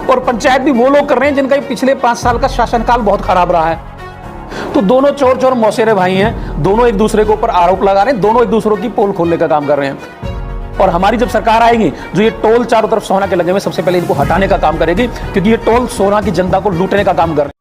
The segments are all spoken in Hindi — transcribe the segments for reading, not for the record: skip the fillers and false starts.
और पंचायत भी वो लोग कर रहे हैं जिनका पिछले 5 साल का शासनकाल बहुत खराब रहा है। तो दोनों चोर चोर मौसेरे भाई हैं, दोनों एक दूसरे के ऊपर आरोप लगा रहे हैं, दोनों एक दूसरों की पोल खोलने का काम कर रहे हैं। और हमारी जब सरकार आएगी, जो ये टोल चारों तरफ सोना के लगे हुए, सबसे पहले इनको हटाने का काम करेगी, क्योंकि ये टोल सोना की जनता को लूटने का काम कर रहे हैं।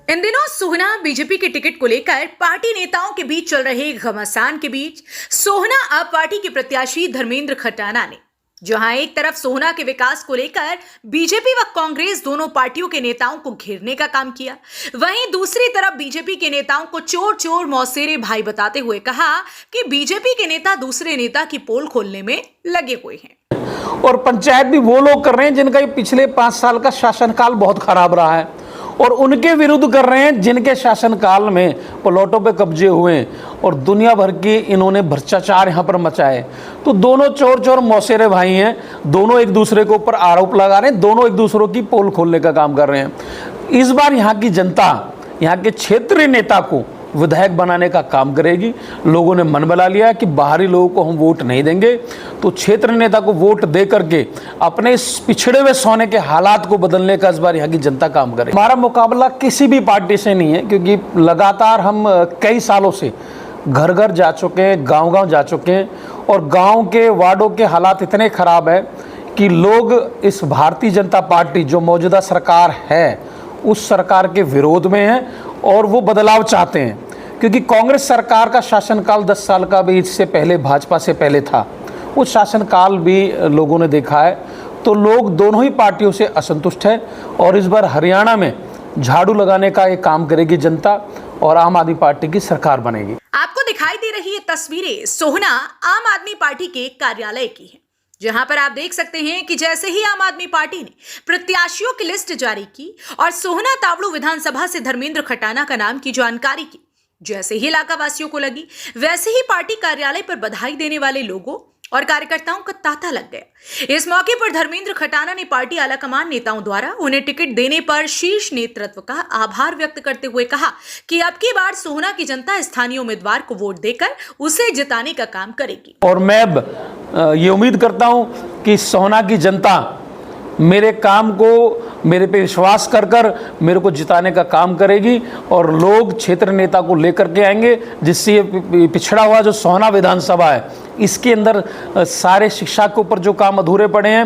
इन दिनों सोहना बीजेपी के टिकट को लेकर पार्टी नेताओं के बीच चल रहे घमासान के बीच सोहना आप पार्टी के प्रत्याशी धर्मेंद्र खटाना ने, जहां एक तरफ सोहना के विकास को लेकर बीजेपी व कांग्रेस दोनों पार्टियों के नेताओं को घेरने का काम किया, वहीं दूसरी तरफ बीजेपी के नेताओं को चोर चोर मौसेरे भाई बताते हुए कहा कि बीजेपी के नेता दूसरे नेता की पोल खोलने में लगे हुए हैं। और पंचायत भी वो लोग कर रहे हैं जिनका पिछले 5 साल का शासनकाल बहुत खराब रहा है, और उनके विरुद्ध कर रहे हैं जिनके शासनकाल में प्लॉटों पे कब्जे हुए और दुनिया भर के इन्होंने भ्रष्टाचार यहाँ पर मचाए। तो दोनों चोर चोर मौसेरे भाई हैं, दोनों एक दूसरे के ऊपर आरोप लगा रहे हैं, दोनों एक दूसरों की पोल खोलने का काम कर रहे हैं। इस बार यहाँ की जनता यहाँ के क्षेत्रीय नेता को विधायक बनाने का काम करेगी। लोगों ने मन बना लिया कि बाहरी लोगों को हम वोट नहीं देंगे, तो क्षेत्र नेता को वोट दे करके अपने इस पिछड़े हुए सोने के हालात को बदलने का इस बार यहाँ की जनता काम करेगी। हमारा मुकाबला किसी भी पार्टी से नहीं है, क्योंकि लगातार हम कई सालों से घर घर जा चुके हैं, गांव गांव जा चुके हैं, और गांव के वार्डों के हालात इतने खराब है कि लोग इस भारतीय जनता पार्टी जो मौजूदा सरकार है उस सरकार के विरोध में हैं और वो बदलाव चाहते हैं। क्योंकि कांग्रेस सरकार का शासनकाल 10 साल का भी इससे पहले भाजपा से पहले था, उस शासनकाल भी लोगों ने देखा है। तो लोग दोनों ही पार्टियों से असंतुष्ट हैं, और इस बार हरियाणा में झाड़ू लगाने का एक काम करेगी जनता, और आम आदमी पार्टी की सरकार बनेगी। आपको दिखाई दे रही ये तस्वीरें सोहना आम आदमी पार्टी के कार्यालय की है, जहां पर आप देख सकते हैं कि जैसे ही आम आदमी पार्टी ने प्रत्याशियों की लिस्ट जारी की और सोहना तावड़ू विधानसभा से धर्मेंद्र खटाना का नाम की जानकारी की, जैसे ही इलाका वासियों को लगी, वैसे ही पार्टी कार्यालय पर बधाई देने वाले लोगों और कार्यकर्ताओं का तांता लग गया। इस मौके पर धर्मेंद्र खटाना ने पार्टी आलाकमान नेताओं द्वारा उन्हें टिकट देने पर शीर्ष नेतृत्व का आभार व्यक्त करते हुए कहा कि अब की बार सोहना की जनता स्थानीय उम्मीदवार को वोट देकर उसे जिताने का काम करेगी। और मैं ये उम्मीद करता हूं कि सोहना की जनता मेरे काम को, मेरे पे विश्वास कर कर मेरे को जिताने का काम करेगी, और लोग क्षेत्र नेता को लेकर के आएंगे, जिससे ये पिछड़ा हुआ जो सोहना विधानसभा है इसके अंदर सारे शिक्षा के ऊपर जो काम अधूरे पड़े हैं,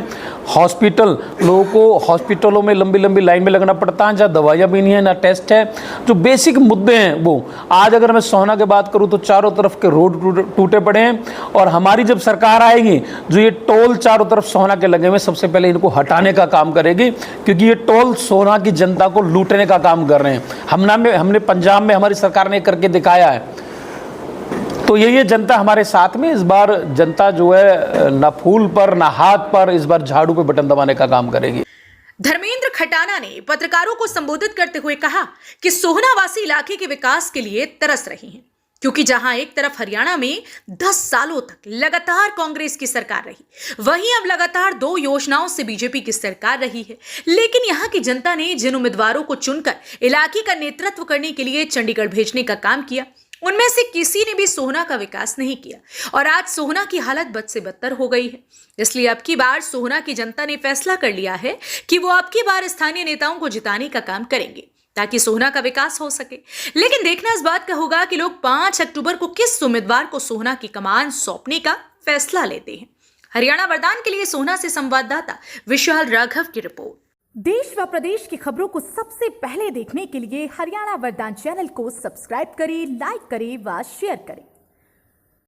हॉस्पिटल, लोगों को हॉस्पिटलों में लंबी लंबी लाइन में लगना पड़ता है, जहाँ दवाइयाँ भी नहीं है, ना टेस्ट है, जो बेसिक मुद्दे हैं वो आज अगर मैं सोहना की बात करूँ तो चारों तरफ के रोड टूटे पड़े हैं। और हमारी जब सरकार आएगी, जो ये टोल चारों तरफ सोहना के लगे हुए, सबसे पहले इनको हटाने का काम करेगी, क्योंकि ये टोल सोहना की जनता को लूटने का काम कर रहे हैं। हमने पंजाब में हमारी सरकार ने करके दिखाया है। तो ये जनता हमारे साथ में, इस बार जनता जो है ना फूल पर ना हाथ पर, इस बार झाड़ू पे बटन दबाने का काम करेगी। धर्मेंद्र खटाना ने पत्रकारों को संबोधित करते हुए कहा कि सोहना वासी इलाके के विकास के लिए तरस रही हैं, क्योंकि जहां एक तरफ हरियाणा में 10 सालों तक लगातार कांग्रेस की सरकार रही, वहीं अब लगातार 2 योजनाओं से बीजेपी की सरकार रही है, लेकिन यहां की जनता ने जिन उम्मीदवारों को चुनकर इलाके का नेतृत्व करने के लिए चंडीगढ़ भेजने का काम किया, उनमें से किसी ने भी सोहना का विकास नहीं किया, और आज सोहना की हालत बद से बदतर हो गई है। इसलिए अब की बार सोहना की जनता ने फैसला कर लिया है कि वो अब की बार स्थानीय नेताओं को जिताने का काम करेंगे, ताकि सोहना का विकास हो सके। लेकिन देखना इस बात का होगा कि लोग 5 अक्टूबर को किस उम्मीदवार को सोहना की कमान सौंपने का फैसला लेते हैं। हरियाणा वरदान के लिए सोहना से संवाददाता विशाल राघव की रिपोर्ट। देश व प्रदेश की खबरों को सबसे पहले देखने के लिए हरियाणा वरदान चैनल को सब्सक्राइब करें, लाइक करें व शेयर करें।